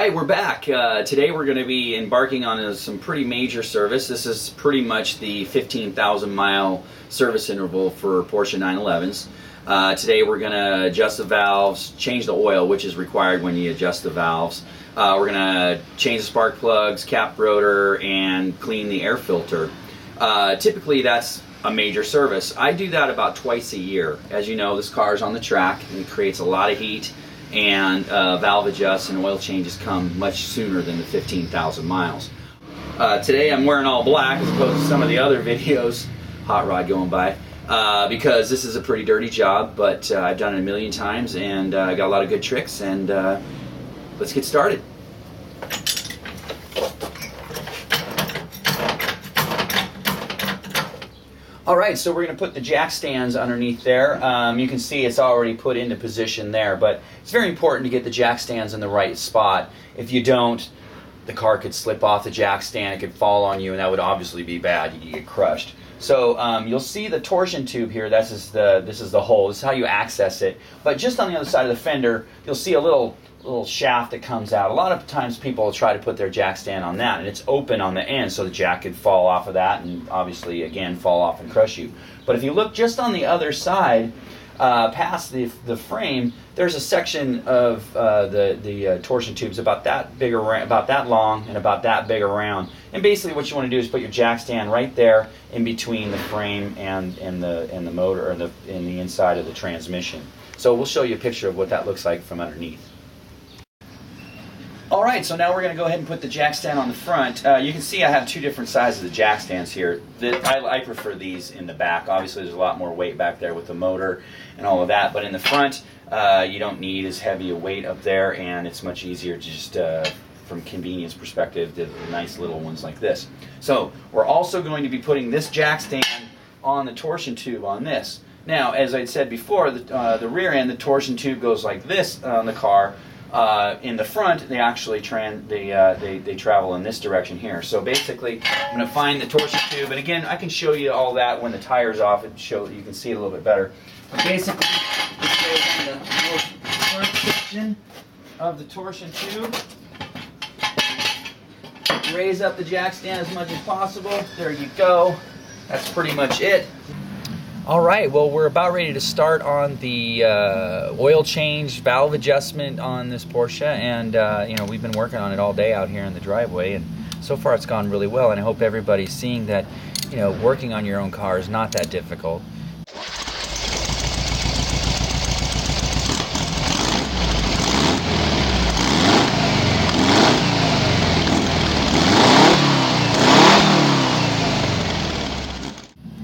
right, we're back. Today we're going to be embarking on some pretty major service. This is pretty much the 15,000 mile service interval for Porsche 911s. Today we're going to adjust the valves, change the oil, which is required when you adjust the valves. We're going to change the spark plugs, cap rotor, and clean the air filter. Typically that's a major service. I do that about twice a year. As you know, this car is on the track and it creates a lot of heat, and valve adjusts and oil changes come much sooner than the 15,000 miles. Today I'm wearing all black as opposed to some of the other videos, hot rod going by, because this is a pretty dirty job, but I've done it a million times and I got a lot of good tricks, and let's get started. Alright, so we're going to put the jack stands underneath there. You can see it's already put into position there, but it's very important to get the jack stands in the right spot. If you don't, the car could slip off the jack stand, it could fall on you, and that would obviously be bad. You could get crushed. So you'll see the torsion tube here. This is the hole. This is how you access it. But just on the other side of the fender, you'll see a little shaft that comes out. A lot of times people will try to put their jack stand on that, and it's open on the end, so the jack could fall off of that and obviously again fall off and crush you. But if you look just on the other side, past the frame, there's a section of the torsion tubes about that big around, about that long and about that big around. And basically what you want to do is put your jack stand right there in between the frame and the motor, or in the inside of the transmission. So we'll show you a picture of what that looks like from underneath. Alright, so now we're going to go ahead and put the jack stand on the front. You can see I have two different sizes of jack stands here. I prefer these in the back. Obviously there's a lot more weight back there with the motor and all of that, but in the front you don't need as heavy a weight up there, and it's much easier to just, from convenience perspective, the nice little ones like this. So we're also going to be putting this jack stand on the torsion tube on this. Now, as I said before, the rear end, the torsion tube goes like this on the car. In the front, they actually they travel in this direction here. So basically, I'm going to find the torsion tube, and again, I can show you all that when the tire's off, and you can see it a little bit better. But basically, this goes in the front section of the torsion tube. Raise up the jack stand as much as possible. There you go. That's pretty much it. Alright, well, we're about ready to start on the oil change, valve adjustment on this Porsche, and you know, we've been working on it all day out here in the driveway, and so far it's gone really well, and I hope everybody's seeing that, you know, working on your own car is not that difficult.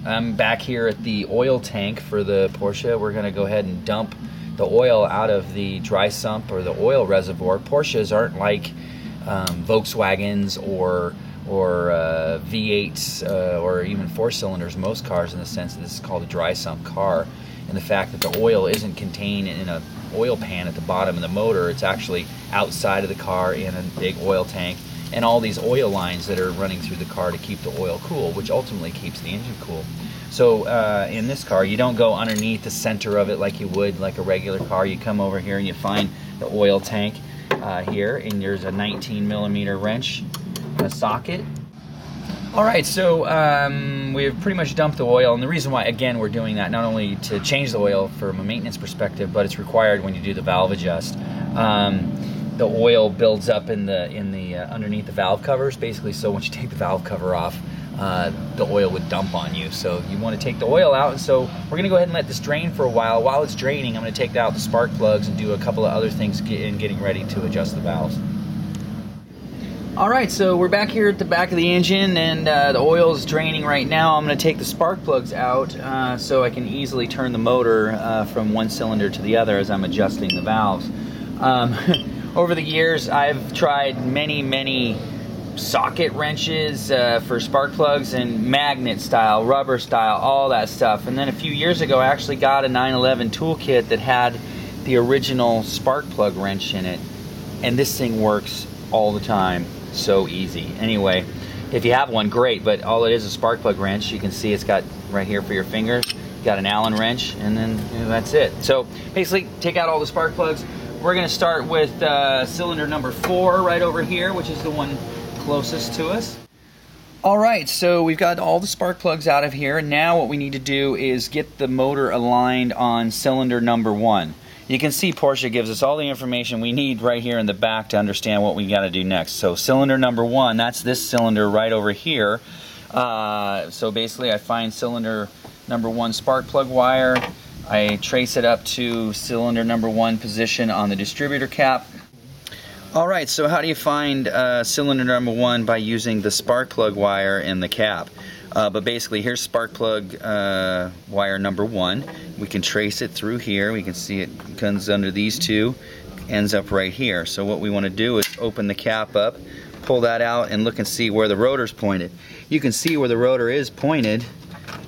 I'm back here at the oil tank for the Porsche. We're going to go ahead and dump the oil out of the dry sump, or the oil reservoir. Porsches aren't like Volkswagens or V8s or even 4-cylinders, most cars, in the sense that this is called a dry sump car, and the fact that the oil isn't contained in a oil pan at the bottom of the motor. It's actually outside of the car in a big oil tank, and all these oil lines that are running through the car to keep the oil cool, which ultimately keeps the engine cool. So in this car, you don't go underneath the center of it like you would like a regular car. You come over here and you find the oil tank here, and there's a 19mm wrench and a socket. Alright, so we've pretty much dumped the oil, and the reason why, again, we're doing that, not only to change the oil from a maintenance perspective, but it's required when you do the valve adjust. The oil builds up in the underneath the valve covers, basically, so once you take the valve cover off, the oil would dump on you. So you want to take the oil out, and so we're going to go ahead and let this drain for a while. While it's draining, I'm going to take out the spark plugs and do a couple of other things in getting ready to adjust the valves. Alright, so we're back here at the back of the engine, and the oil is draining right now. I'm going to take the spark plugs out so I can easily turn the motor from one cylinder to the other as I'm adjusting the valves. Over the years, I've tried many socket wrenches for spark plugs, and magnet style, rubber style, all that stuff. And then a few years ago, I actually got a 911 toolkit that had the original spark plug wrench in it, and this thing works all the time. So easy. Anyway, if you have one, great, but all it is a spark plug wrench. You can see it's got right here for your fingers. Got an Allen wrench, and then, you know, that's it. So basically, take out all the spark plugs, we're going to start with cylinder number 4 right over here, which is the one closest to us. Alright, so we've got all the spark plugs out of here. Now what we need to do is get the motor aligned on cylinder number 1. You can see Porsche gives us all the information we need right here in the back to understand what we got to do next. So cylinder number 1, that's this cylinder right over here. So basically I find cylinder number 1 spark plug wire. I trace it up to cylinder number 1 position on the distributor cap. Alright, so how do you find cylinder number 1? By using the spark plug wire in the cap. But basically here's spark plug wire number 1. We can trace it through here. We can see it comes under these two, ends up right here. So what we want to do is open the cap up, pull that out, and look and see where the rotor's pointed. You can see where the rotor is pointed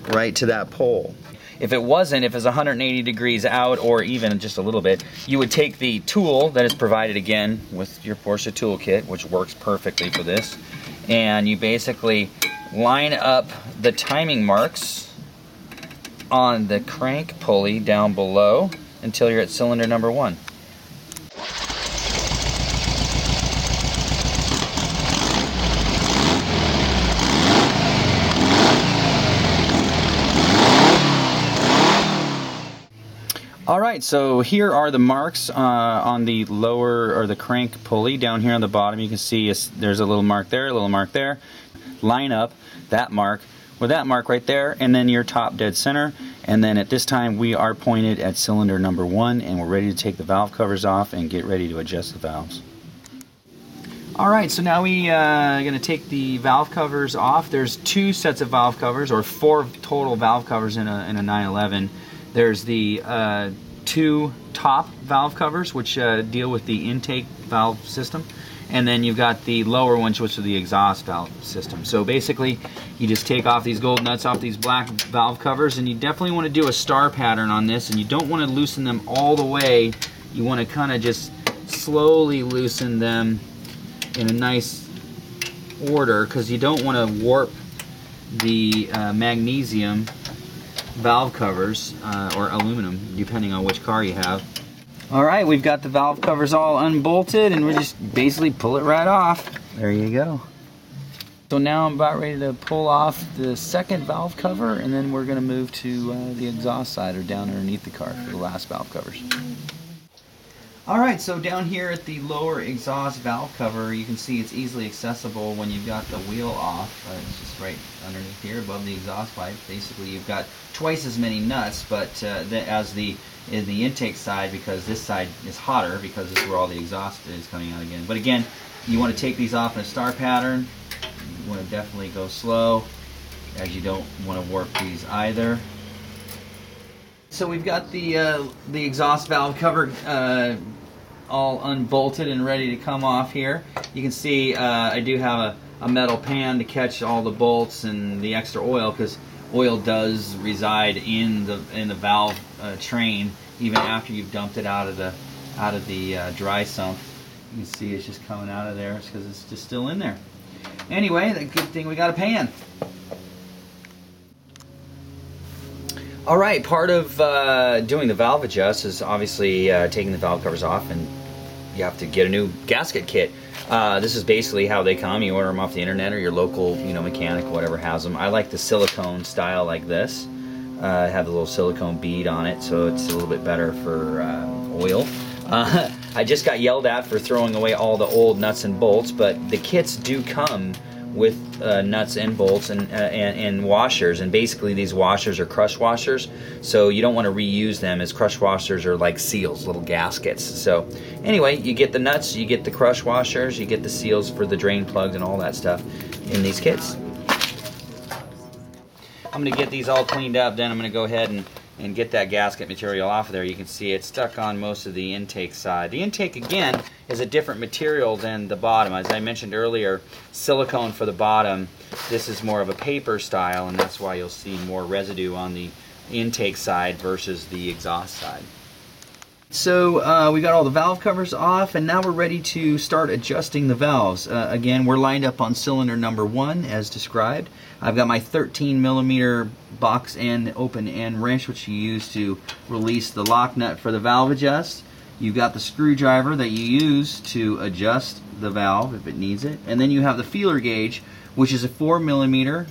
right to that pole. If it wasn't, if it's 180 degrees out or even just a little bit, you would take the tool that is provided again with your Porsche toolkit, which works perfectly for this, and you basically line up the timing marks on the crank pulley down below until you're at cylinder number 1. Alright, so here are the marks on the lower, or the crank pulley down here on the bottom. You can see there's a little mark there, a little mark there. Line up that mark with that mark right there, and then your top dead center. And then at this time we are pointed at cylinder number 1, and we're ready to take the valve covers off and get ready to adjust the valves. Alright, so now we are going to take the valve covers off. There's 2 sets of valve covers, or 4 total valve covers in a 911. There's the 2 top valve covers, which deal with the intake valve system, and then you've got the lower ones, which are the exhaust valve system. So basically you just take off these gold nuts off these black valve covers, and you definitely want to do a star pattern on this, and you don't want to loosen them all the way. You want to kind of just slowly loosen them in a nice order, because you don't want to warp the magnesium valve covers, or aluminum, depending on which car you have. Alright, we've got the valve covers all unbolted, and we just basically pull it right off. There you go. So now I'm about ready to pull off the second valve cover, and then we're going to move to the exhaust side, or down underneath the car for the last valve covers. Alright, so down here at the lower exhaust valve cover, you can see it's easily accessible when you've got the wheel off. It's just right underneath here above the exhaust pipe. Basically you've got twice as many nuts, but as in the intake side, because this side is hotter, because this is where all the exhaust is coming out again. But again, you want to take these off in a star pattern. You want to definitely go slow, as you don't want to warp these either. So we've got the exhaust valve cover all unbolted and ready to come off here. You can see I do have a metal pan to catch all the bolts and the extra oil, because oil does reside in the valve train even after you've dumped it out of the dry sump. You can see it's just coming out of there because it's just still in there. Anyway, the good thing we got a pan. Alright, part of doing the valve adjust is obviously taking the valve covers off, and you have to get a new gasket kit. This is basically how they come. You order them off the internet, or your local mechanic, whatever, has them. I like the silicone style like this. Have the little silicone bead on it, so it's a little bit better for oil. I just got yelled at for throwing away all the old nuts and bolts, but the kits do come with nuts and bolts and washers, and basically these washers are crush washers, so you don't want to reuse them, as crush washers are like seals, little gaskets. So anyway, you get the nuts, you get the crush washers, you get the seals for the drain plugs and all that stuff in these kits. I'm going to get these all cleaned up, then I'm going to go ahead and get that gasket material off of there. You can see it's stuck on most of the intake side. The intake, again, is a different material than the bottom. As I mentioned earlier, silicone for the bottom. This is more of a paper style, and that's why you'll see more residue on the intake side versus the exhaust side. So we got all the valve covers off, and now we're ready to start adjusting the valves. Again, we're lined up on cylinder number 1 as described. I've got my 13mm box end open end wrench, which you use to release the lock nut for the valve adjust. You've got the screwdriver that you use to adjust the valve if it needs it, and then you have the feeler gauge, which is a 4mm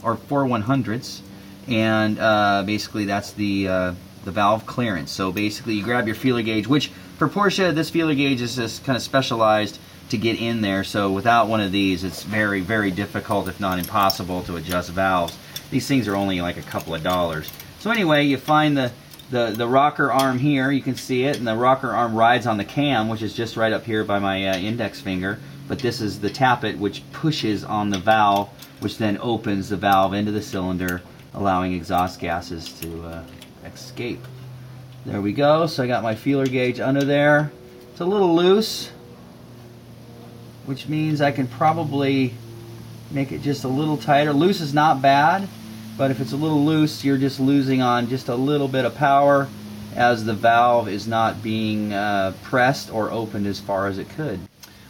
or 4/100ths, and basically that's the valve clearance. So basically you grab your feeler gauge, which for Porsche this feeler gauge is just kind of specialized to get in there, so without one of these it's very, very difficult, if not impossible, to adjust valves. These things are only like a couple of dollars. So anyway, you find the rocker arm here, you can see it, and the rocker arm rides on the cam, which is just right up here by my index finger, but this is the tappet which pushes on the valve, which then opens the valve into the cylinder, allowing exhaust gases to escape. There we go. So I got my feeler gauge under there. It's a little loose, which means I can probably make it just a little tighter. Loose is not bad, but if it's a little loose, you're just losing on just a little bit of power as the valve is not being pressed or opened as far as it could.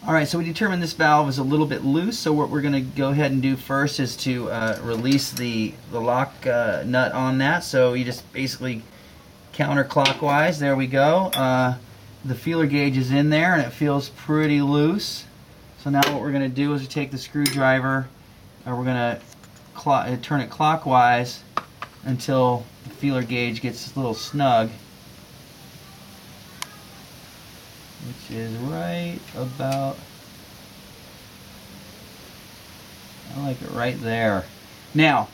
Alright, so we determined this valve is a little bit loose, so what we're going to go ahead and do first is to release the lock nut on that. So you just basically counterclockwise, there we go. The feeler gauge is in there and it feels pretty loose. So now what we're going to do is we take the screwdriver and we're going to turn it clockwise until the feeler gauge gets a little snug, which is right about, I like it right there. Now,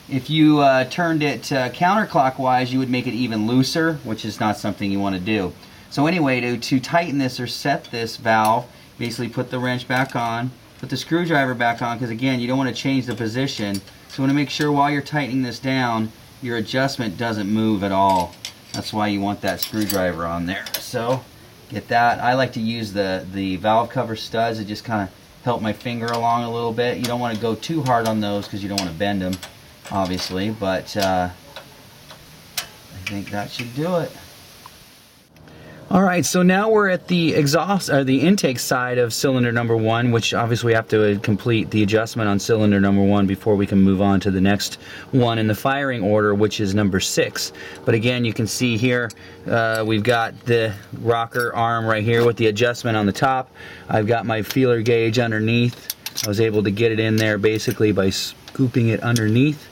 if you turned it counterclockwise, you would make it even looser, which is not something you want to do. So anyway, to tighten this or set this valve, basically put the wrench back on, put the screwdriver back on, because again, you don't want to change the position. So you want to make sure while you're tightening this down, your adjustment doesn't move at all. That's why you want that screwdriver on there. So get that. I like to use the valve cover studs to just kind of help my finger along a little bit. You don't want to go too hard on those because you don't want to bend them, obviously, but I think that should do it. Alright, so now we're at the exhaust, or the intake side of cylinder number 1, which obviously we have to complete the adjustment on cylinder number 1 before we can move on to the next one in the firing order, which is number 6. But again, you can see here, we've got the rocker arm right here with the adjustment on the top. I've got my feeler gauge underneath. I was able to get it in there basically by scooping it underneath.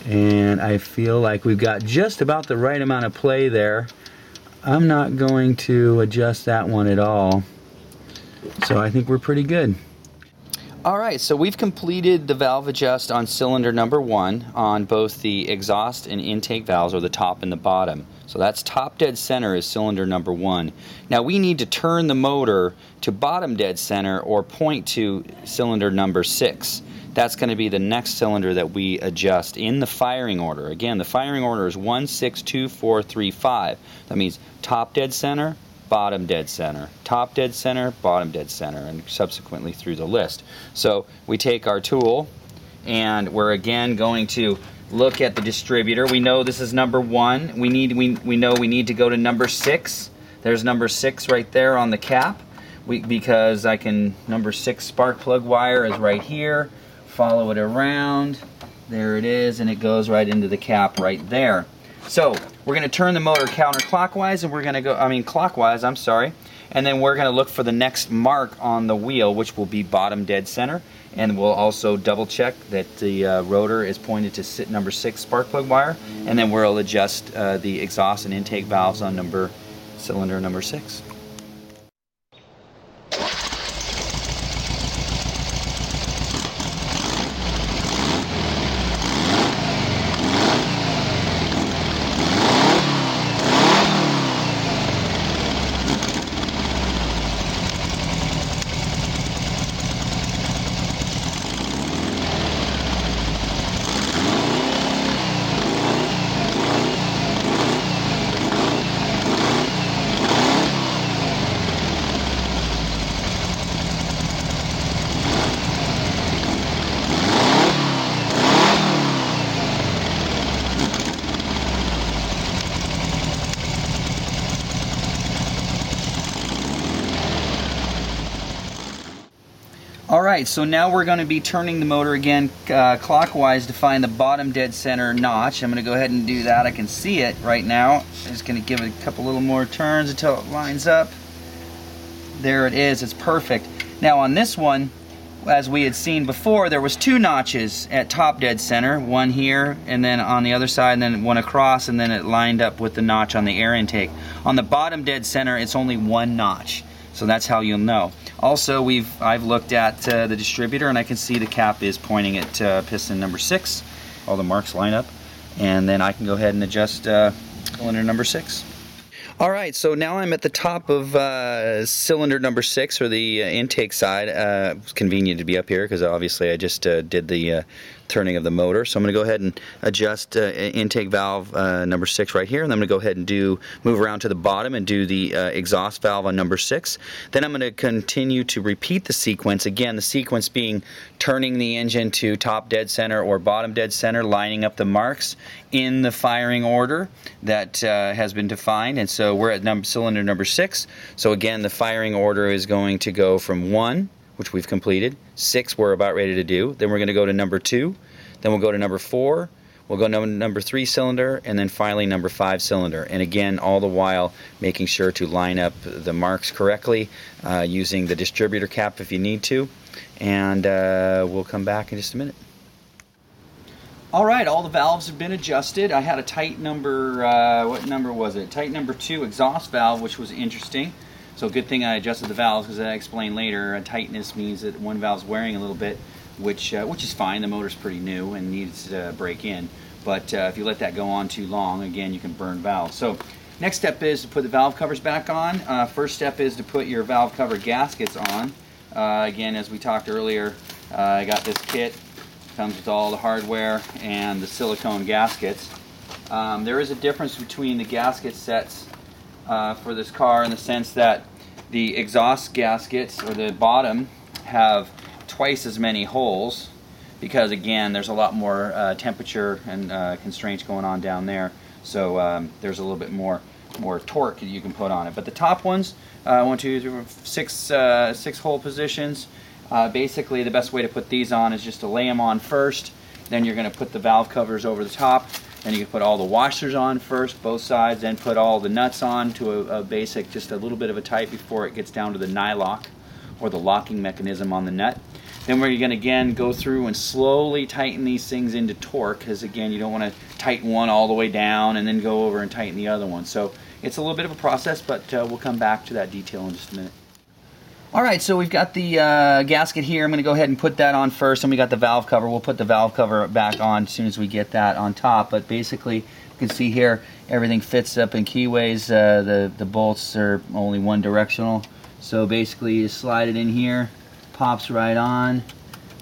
And I feel like we've got just about the right amount of play there. I'm not going to adjust that one at all, so I think we're pretty good. Alright, so we've completed the valve adjust on cylinder number 1 on both the exhaust and intake valves, or the top and the bottom. So that's top dead center is cylinder number 1. Now we need to turn the motor to bottom dead center or point to cylinder number 6. That's going to be the next cylinder that we adjust in the firing order. Again, the firing order is 1, 6, 2, 4, 3, 5. That means top dead center, bottom dead center, top dead center, bottom dead center, and subsequently through the list. So we take our tool and we're again going to look at the distributor. We know this is number 1. We know we need to go to number 6. There's number 6 right there on the cap. Because number 6 spark plug wire is right here. Follow it around, there it is, and it goes right into the cap right there. So we're going to turn the motor counterclockwise, and we're going to go, clockwise, I'm sorry, and then we're going to look for the next mark on the wheel, which will be bottom dead center, and we'll also double check that the rotor is pointed to number 6 spark plug wire, and then we'll adjust the exhaust and intake valves on cylinder number 6. Alright, so now we're going to be turning the motor again clockwise to find the bottom dead center notch. I'm going to go ahead and do that. I can see it right now. I'm just going to give it a couple little more turns until it lines up. There it is. It's perfect. Now on this one, as we had seen before, there was 2 notches at top dead center. One here, and then on the other side, and then one across, and then it lined up with the notch on the air intake. On the bottom dead center, it's only 1 notch. So that's how you'll know. Also, I've looked at the distributor, and I can see the cap is pointing at piston number 6. All the marks line up, and then I can go ahead and adjust cylinder number 6. All right, so now I'm at the top of cylinder number 6, or the intake side. It's convenient to be up here because obviously I just did the turning of the motor. So I'm going to go ahead and adjust intake valve number 6 right here, and I'm going to go ahead and move around to the bottom and do the exhaust valve on number 6. Then I'm going to continue to repeat the sequence. Again, the sequence being turning the engine to top dead center or bottom dead center, lining up the marks in the firing order that has been defined. And so we're at cylinder number 6. So again, the firing order is going to go from 1, which we've completed. 6 we're about ready to do. Then we're going to go to number 2. Then we'll go to number 4. We'll go to number 3 cylinder, and then finally number 5 cylinder. And again, all the while making sure to line up the marks correctly, using the distributor cap if you need to. And we'll come back in just a minute. Alright, all the valves have been adjusted. I had a tight number, what number was it? Tight number 2 exhaust valve, which was interesting. So good thing I adjusted the valves, because I explained later, tightness means that one valve's wearing a little bit, which is fine. The motor's pretty new and needs to break in. But if you let that go on too long, again, you can burn valves. So next step is to put the valve covers back on. First step is to put your valve cover gaskets on. Again, as we talked earlier, I got this kit. Comes with all the hardware and the silicone gaskets. There is a difference between the gasket sets for this car in the sense that the exhaust gaskets, or the bottom, have twice as many holes, because again there's a lot more temperature and constraints going on down there, so there's a little bit more torque that you can put on it. But the top ones, 1, 2, 3, 4, 6 hole positions. Basically the best way to put these on is just to lay them on first, then you're going to put the valve covers over the top, then you can put all the washers on first, both sides, then put all the nuts on to a basic, just a little bit of a tight before it gets down to the nylock, or the locking mechanism on the nut. Then we're going to again go through and slowly tighten these things into torque, because again you don't want to tighten one all the way down and then go over and tighten the other one. So it's a little bit of a process, but we'll come back to that detail in just a minute. Alright, so we've got the gasket here. I'm going to go ahead and put that on first, and we got the valve cover. We'll put the valve cover back on as soon as we get that on top. But basically, you can see here, everything fits up in keyways. The bolts are only one directional. So basically, you slide it in here, pops right on,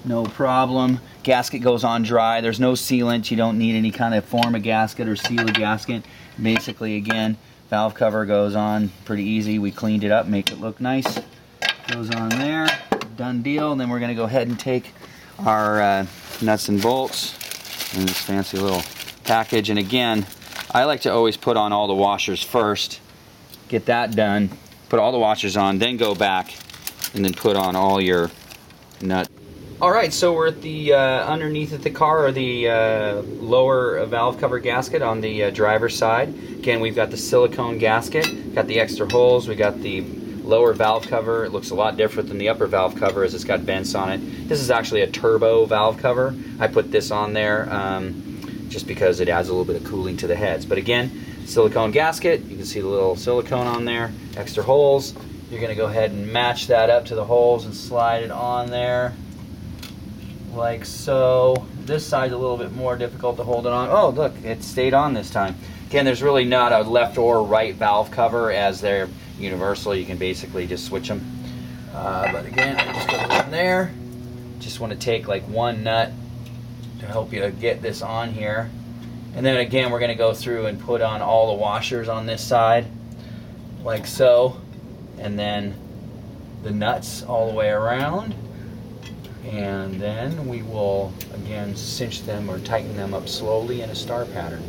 no problem. Gasket goes on dry. There's no sealant. You don't need any kind of form a gasket or seal a gasket. Basically, again, valve cover goes on pretty easy. We cleaned it up, make it look nice. Goes on there, done deal. And then we're going to go ahead and take our nuts and bolts in this fancy little package. And again, I like to always put on all the washers first, get that done, put all the washers on, then go back and then put on all your nuts. Alright, so we're at the underneath of the car, or the lower valve cover gasket on the driver's side. Again, we've got the silicone gasket, got the extra holes, we got the lower valve cover. It looks a lot different than the upper valve cover, as it's got vents on it. This is actually a turbo valve cover. I put this on there just because it adds a little bit of cooling to the heads. But again, silicone gasket, you can see the little silicone on there, extra holes. You're going to go ahead and match that up to the holes and slide it on there like so. This side's a little bit more difficult to hold it on. Oh, look, it stayed on this time. Again, there's really not a left or right valve cover, as they're universal. You can basically just switch them. But again, I just put it in there. Just want to take like one nut to help you get this on here. And then again, we're going to go through and put on all the washers on this side, like so. And then the nuts all the way around. And then we will again cinch them or tighten them up slowly in a star pattern.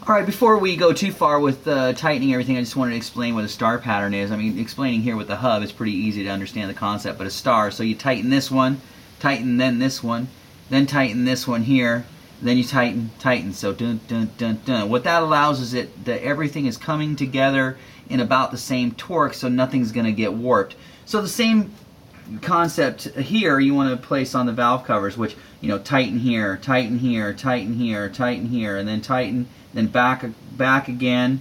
All right, before we go too far with tightening everything, I just wanted to explain what a star pattern is. I mean, explaining here with the hub is pretty easy to understand the concept, but a star, so you tighten this one, tighten then this one, then tighten this one here, then you tighten, so dun, dun, dun, dun. What that allows is that everything is coming together in about the same torque, so nothing's going to get warped. So the same concept here you want to place on the valve covers, which, you know, tighten here, tighten here, tighten here, tighten here, and then tighten, then back again,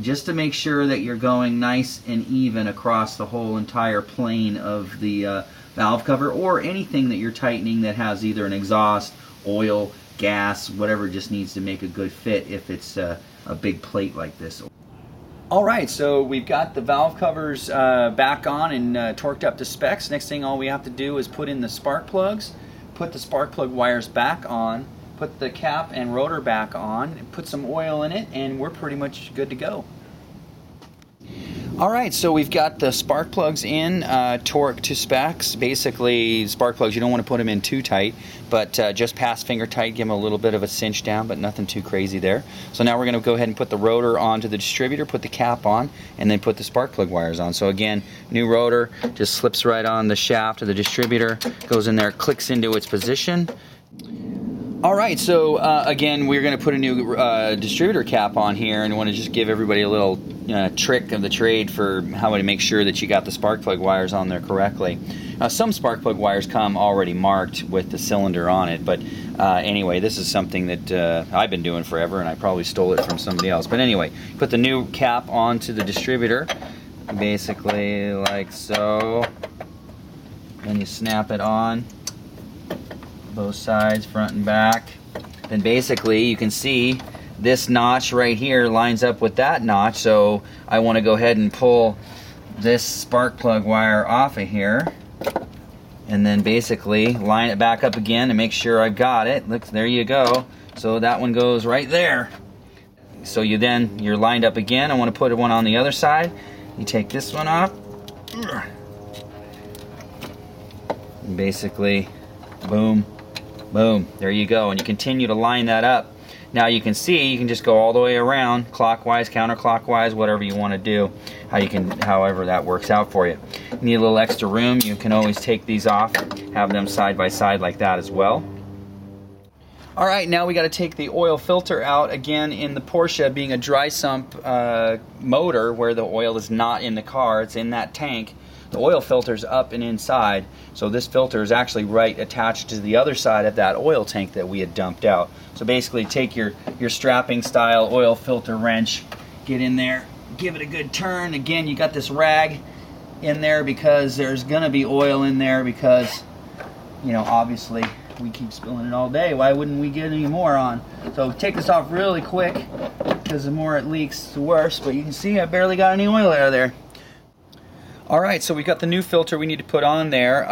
just to make sure that you're going nice and even across the whole entire plane of the valve cover, or anything that you're tightening that has either an exhaust, oil, gas, whatever just needs to make a good fit if it's a big plate like this. Alright, so we've got the valve covers back on and torqued up to specs. Next thing, all we have to do is put in the spark plugs, put the spark plug wires back on, put the cap and rotor back on, put some oil in it, and we're pretty much good to go. Alright, so we've got the spark plugs in, torqued to specs. Basically, spark plugs, you don't want to put them in too tight, but just past finger tight, give them a little bit of a cinch down, but nothing too crazy there. So now we're going to go ahead and put the rotor onto the distributor, put the cap on, and then put the spark plug wires on. So again, new rotor, just slips right on the shaft of the distributor, goes in there, clicks into its position. Alright, so again, we're going to put a new distributor cap on here, and want to just give everybody a little trick of the trade for how to make sure that you got the spark plug wires on there correctly. Some spark plug wires come already marked with the cylinder on it, but anyway, this is something that I've been doing forever, and I probably stole it from somebody else. But anyway, put the new cap onto the distributor, basically like so, then you snap it on both sides, front and back. Then basically you can see this notch right here lines up with that notch, so I want to go ahead and pull this spark plug wire off of here, and then basically line it back up again to make sure I got it. Look, there you go. So that one goes right there. So you're lined up again. I want to put one on the other side. You take this one off, and basically boom, boom, there you go, and you continue to line that up. Now you can see, you can just go all the way around, clockwise, counterclockwise, whatever you want to do, however that works out for you. You need a little extra room, you can always take these off, have them side by side like that as well. Alright, now we got to take the oil filter out. Again, in the Porsche, being a dry sump motor where the oil is not in the car, it's in that tank. The oil filter's up and inside, so this filter is actually right attached to the other side of that oil tank that we had dumped out. So basically take your strapping style oil filter wrench, get in there, give it a good turn. Again, you got this rag in there because there's gonna be oil in there because, you know, obviously we keep spilling it all day. Why wouldn't we get any more on? So take this off really quick because the more it leaks, the worse. But you can see I barely got any oil out of there. Alright, so we've got the new filter we need to put on there,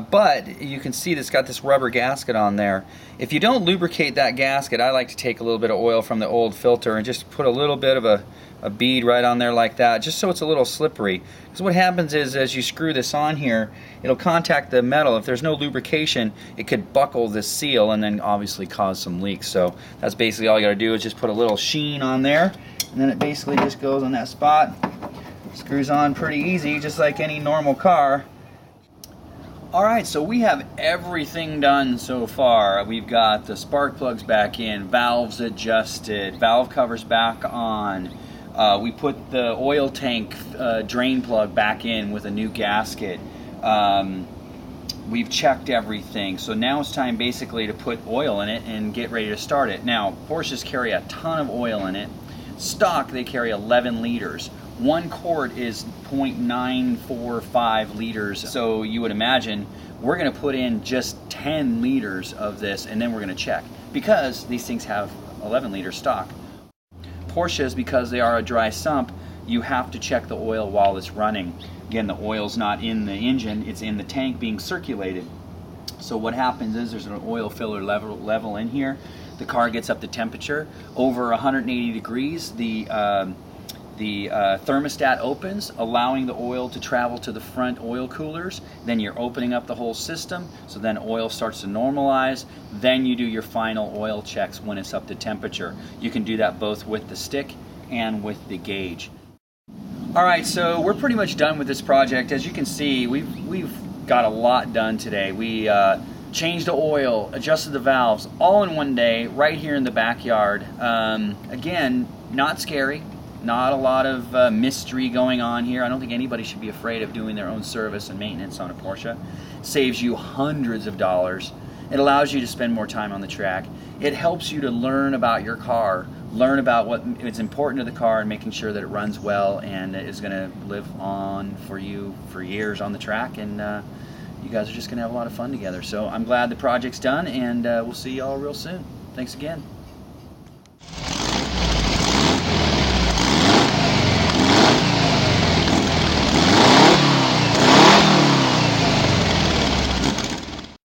but you can see it's got this rubber gasket on there. If you don't lubricate that gasket, I like to take a little bit of oil from the old filter and just put a little bit of a bead right on there like that, just so it's a little slippery. Because what happens is, as you screw this on here, it'll contact the metal. If there's no lubrication, it could buckle this seal and then obviously cause some leaks. So that's basically all you got to do, is just put a little sheen on there, and then it basically just goes on that spot. Screws on pretty easy, just like any normal car. Alright, so we have everything done so far. We've got the spark plugs back in, valves adjusted, valve covers back on. We put the oil tank drain plug back in with a new gasket. We've checked everything, so now it's time basically to put oil in it and get ready to start it. Now, Porsches carry a ton of oil in it. Stock, they carry 11 liters. 1 quart is 0.945 liters, so you would imagine we're going to put in just 10 liters of this, and then we're going to check, because these things have 11 liter stock. Porsches, because they are a dry sump, you have to check the oil while it's running. Again, the oil's not in the engine, it's in the tank being circulated. So what happens is there's an oil filler level in here. The car gets up to temperature over 180 degrees. The the thermostat opens, allowing the oil to travel to the front oil coolers. Then you're opening up the whole system, so then oil starts to normalize. Then you do your final oil checks when it's up to temperature. You can do that both with the stick and with the gauge. All right, so we're pretty much done with this project. As you can see, we've got a lot done today. We changed the oil, adjusted the valves, all in one day, right here in the backyard. Again, not scary. Not a lot of mystery going on here. I don't think anybody should be afraid of doing their own service and maintenance on a Porsche. Saves you hundreds of dollars. It allows you to spend more time on the track. It helps you to learn about your car, learn about what is important to the car, and making sure that it runs well and is going to live on for you for years on the track. And you guys are just going to have a lot of fun together. So I'm glad the project's done, and we'll see y'all real soon. Thanks again.